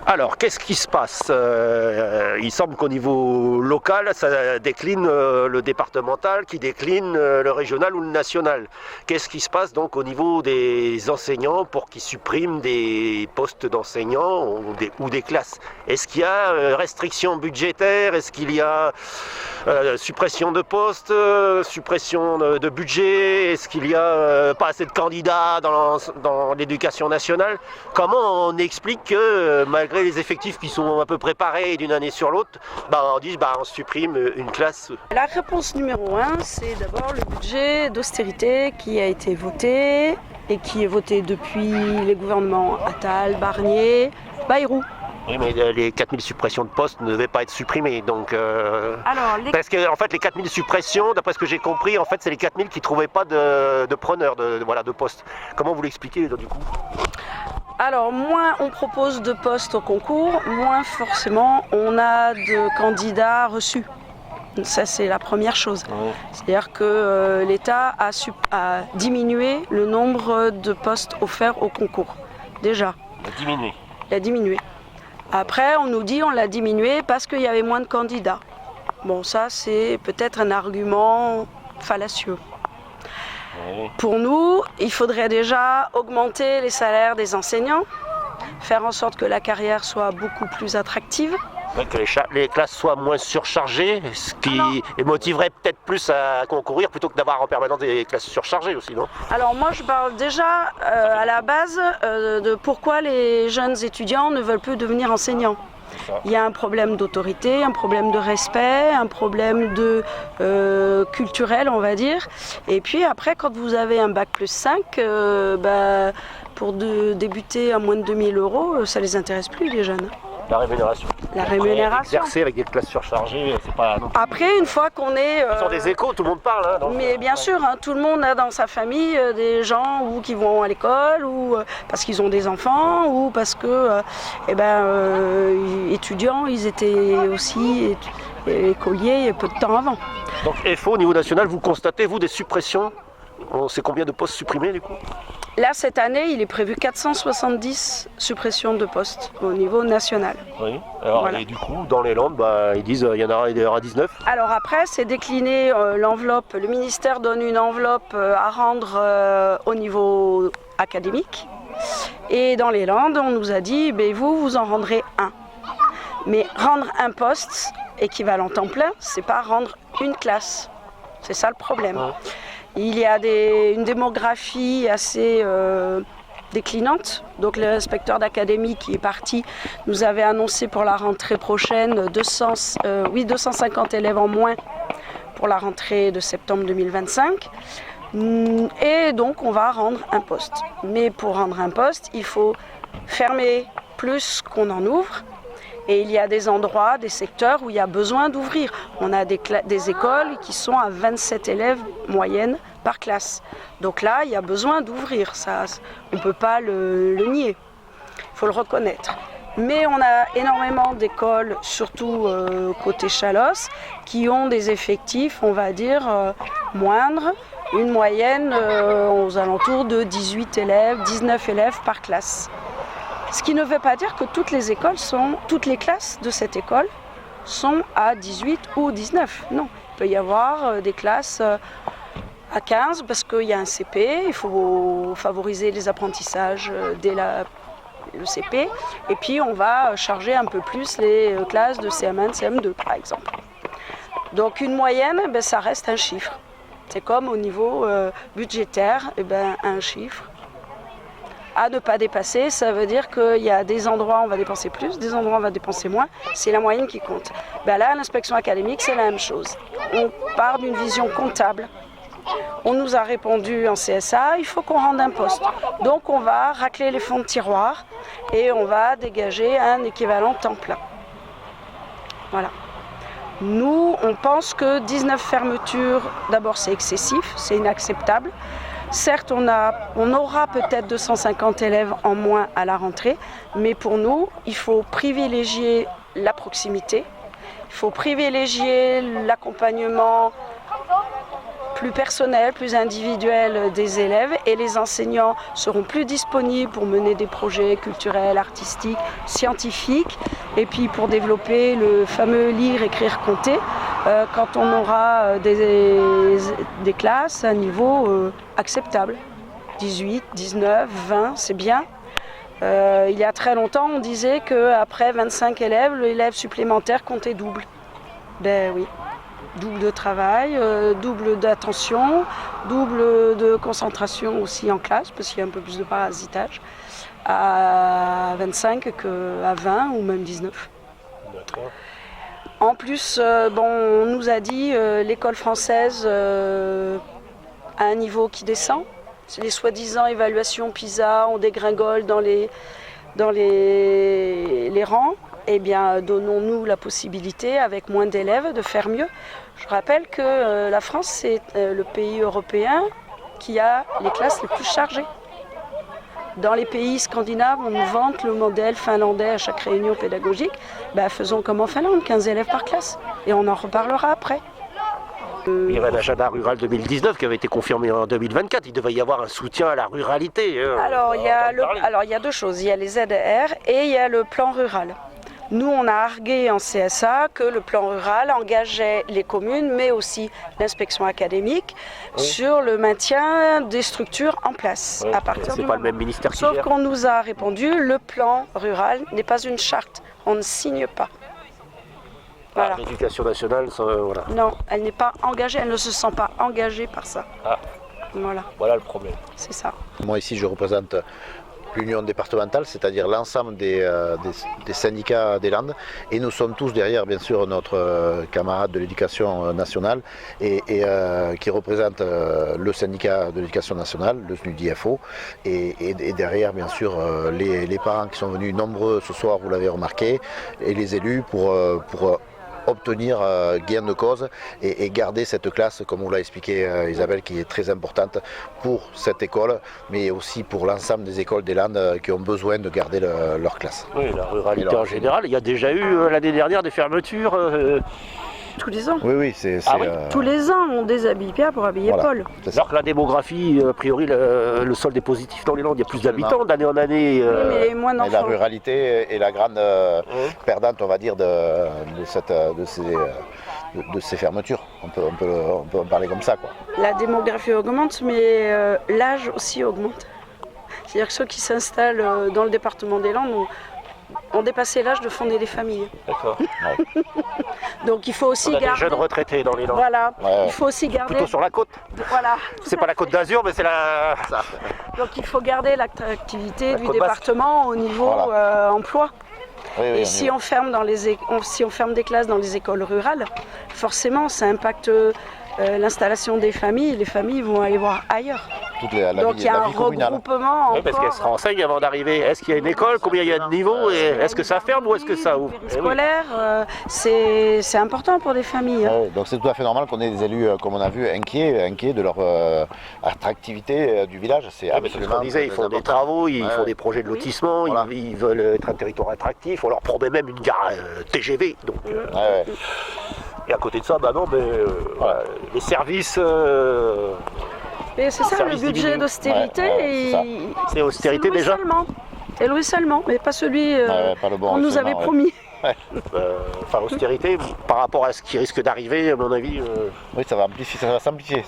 Alors, qu'est-ce qui se passe? Il semble qu'au niveau local, ça décline le départemental, qui décline le régional ou le national. Qu'est-ce qui se passe donc au niveau des enseignants pour qu'ils suppriment des postes d'enseignants ou des classes? Est-ce qu'il y a restriction budgétaire? Est-ce qu'il y a suppression de postes, suppression de budget? Est-ce qu'il y a pas assez de candidats dans l'éducation nationale? Comment on explique que malgré les effectifs qui sont à peu près pareils d'une année sur l'autre, on dit on supprime une classe? La réponse numéro 1, c'est d'abord le budget d'austérité qui a été voté et qui est voté depuis les gouvernements Attal, Barnier, Bayrou. Oui, mais les 4000 suppressions de postes ne devaient pas être supprimées, donc... Parce que, en fait, les 4000 suppressions, d'après ce que j'ai compris, en fait, c'est les 4000 qui ne trouvaient pas de preneurs de postes. Comment vous l'expliquez, du coup? Alors, moins on propose de postes au concours, moins forcément on a de candidats reçus. Ça, c'est la première chose. C'est-à-dire que l'État a diminué le nombre de postes offerts au concours. Déjà. Il a diminué. Après, on nous dit on l'a diminué parce qu'il y avait moins de candidats. Bon, ça, c'est peut-être un argument fallacieux. Pour nous, il faudrait déjà augmenter les salaires des enseignants, faire en sorte que la carrière soit beaucoup plus attractive. Que les classes soient moins surchargées, ce qui les motiverait peut-être plus à concourir plutôt que d'avoir en permanence des classes surchargées aussi, non? Alors moi je parle déjà à la base de pourquoi les jeunes étudiants ne veulent plus devenir enseignants. Il y a un problème d'autorité, un problème de respect, un problème culturel, on va dire. Et puis après, quand vous avez un bac plus 5, pour débuter à moins de 2000 €, ça ne les intéresse plus, les jeunes. La rémunération. La rémunération. Exercer avec des classes surchargées, c'est pas... Non. Après, une fois qu'on est... Ce sont des échos, tout le monde parle. Donc, mais bien sûr, tout le monde a dans sa famille des gens qui vont à l'école, ou parce qu'ils ont des enfants, ou parce que, étudiants, ils étaient aussi écoliers peu de temps avant. Donc FO, au niveau national, vous constatez, vous, des suppressions? On sait combien de postes supprimés, du coup? Là, cette année, il est prévu 470 suppressions de postes au niveau national. Oui, alors, voilà. Et du coup, dans les Landes, ils disent qu'il y en aura 19. Alors après, c'est décliné l'enveloppe. Le ministère donne une enveloppe à rendre au niveau académique. Et dans les Landes, on nous a dit, vous en rendrez un. Mais rendre un poste équivalent temps plein, c'est pas rendre une classe. C'est ça le problème. Ouais. Il y a une démographie assez déclinante. Donc l'inspecteur d'académie qui est parti nous avait annoncé pour la rentrée prochaine 250 élèves en moins pour la rentrée de septembre 2025. Et donc on va rendre un poste. Mais pour rendre un poste, il faut fermer plus qu'on en ouvre. Et il y a des endroits, des secteurs où il y a besoin d'ouvrir. On a des écoles qui sont à 27 élèves moyenne par classe. Donc là, il y a besoin d'ouvrir. Ça, on ne peut pas le nier. Il faut le reconnaître. Mais on a énormément d'écoles, surtout côté Chalosse, qui ont des effectifs, on va dire, moindres. Une moyenne aux alentours de 18 élèves, 19 élèves par classe. Ce qui ne veut pas dire que toutes les classes de cette école sont à 18 ou 19. Non, il peut y avoir des classes à 15 parce qu'il y a un CP, il faut favoriser les apprentissages dès le CP. Et puis on va charger un peu plus les classes de CM1, CM2 par exemple. Donc une moyenne, ça reste un chiffre. C'est comme au niveau budgétaire, un chiffre. À ne pas dépasser, ça veut dire qu'il y a des endroits où on va dépenser plus, des endroits où on va dépenser moins, c'est la moyenne qui compte. Là, à l'inspection académique, c'est la même chose. On part d'une vision comptable. On nous a répondu en CSA, il faut qu'on rende un poste. Donc on va racler les fonds de tiroir et on va dégager un équivalent temps plein. Voilà. Nous, on pense que 19 fermetures, d'abord c'est excessif, c'est inacceptable. Certes, on aura peut-être 250 élèves en moins à la rentrée, mais pour nous, il faut privilégier la proximité, il faut privilégier l'accompagnement plus personnel, plus individuel des élèves et les enseignants seront plus disponibles pour mener des projets culturels, artistiques, scientifiques et puis pour développer le fameux lire, écrire, compter quand on aura des classes à un niveau acceptable. 18, 19, 20, c'est bien. Il y a très longtemps, on disait qu'après 25 élèves, l'élève supplémentaire comptait double. Ben oui. Double de travail, double d'attention, double de concentration aussi en classe, parce qu'il y a un peu plus de parasitage, à 25 qu'à 20 ou même 19. D'accord. En plus, on nous a dit l'école française a un niveau qui descend. Les soi-disant évaluations PISA, on dégringole dans les rangs. Eh bien, donnons-nous la possibilité, avec moins d'élèves, de faire mieux. Je rappelle que la France, c'est le pays européen qui a les classes les plus chargées. Dans les pays scandinaves, on nous vante le modèle finlandais à chaque réunion pédagogique. Ben, faisons comme en Finlande, 15 élèves par classe. Et on en reparlera après. Il y avait l'agenda rural 2019 qui avait été confirmé en 2024. Il devait y avoir un soutien à la ruralité. Alors, il y a deux choses. Il y a les ZR et il y a le plan rural. Nous, on a argué en CSA que le plan rural engageait les communes, mais aussi l'inspection académique, sur le maintien des structures en place. À partir c'est pas le même ministère qui gère. Sauf qu'on nous a répondu, le plan rural n'est pas une charte. On ne signe pas. Voilà. L'éducation nationale, voilà. Non, elle n'est pas engagée, elle ne se sent pas engagée par ça. Ah. Voilà le problème. C'est ça. Moi ici je représente l'union départementale, c'est-à-dire l'ensemble des syndicats des Landes, et nous sommes tous derrière bien sûr notre camarade de l'éducation nationale et qui représente le syndicat de l'éducation nationale, le SNUDIFO, et derrière bien sûr les parents qui sont venus nombreux ce soir, vous l'avez remarqué, et les élus pour obtenir gain de cause et garder cette classe, comme vous l'a expliqué Isabelle, qui est très importante pour cette école, mais aussi pour l'ensemble des écoles des Landes qui ont besoin de garder leur classe. Oui, la ruralité en général. Il y a déjà eu l'année dernière des fermetures. Tous les ans. Oui, c'est Tous les ans, on déshabille Pierre pour habiller Paul. Alors que la démographie, a priori, le solde est positif dans les Landes. Il y a plus d'habitants d'année en année. Mais moins d'enfants. La ruralité est la grande perdante, on va dire, de ces fermetures. On peut en parler comme ça, quoi. La démographie augmente, mais l'âge aussi augmente. C'est-à-dire que ceux qui s'installent dans le département des Landes ont dépassé l'âge de fonder des familles. D'accord. Ouais. Donc il faut aussi garder... des jeunes retraités dans les Landes. Voilà, Ouais. il faut aussi garder... Plutôt sur la côte. Voilà. C'est pas la côte d'Azur, mais c'est la... Donc il faut garder l'attractivité La du côte basque. département au niveau emploi. Oui, Et si on ferme des classes dans les écoles rurales, forcément ça impacte l'installation des familles. Les familles vont aller voir ailleurs. Donc il y a un regroupement. Oui, parce qu'elles se renseignent avant d'arriver. Est-ce qu'il y a une école? Combien il y a de niveaux? Est-ce que ça ferme ou est-ce que ça ouvre? Scolaire, c'est important pour des familles. Ouais, donc c'est tout à fait normal qu'on ait des élus, comme on a vu, inquiets de leur attractivité du village. C'est ce qu'on disait, ils font des travaux, ils font des projets de lotissement, Voilà. ils veulent être un territoire attractif. On leur promet même une gare TGV. Donc, et à côté de ça, les services... Et c'est ça le budget d'austérité. C'est austérité déjà. Et le ruissellement, mais pas celui pas le bon qu'on nous avait promis. Austérité par rapport à ce qui risque d'arriver, à mon avis. Oui, ça va s'amplifier.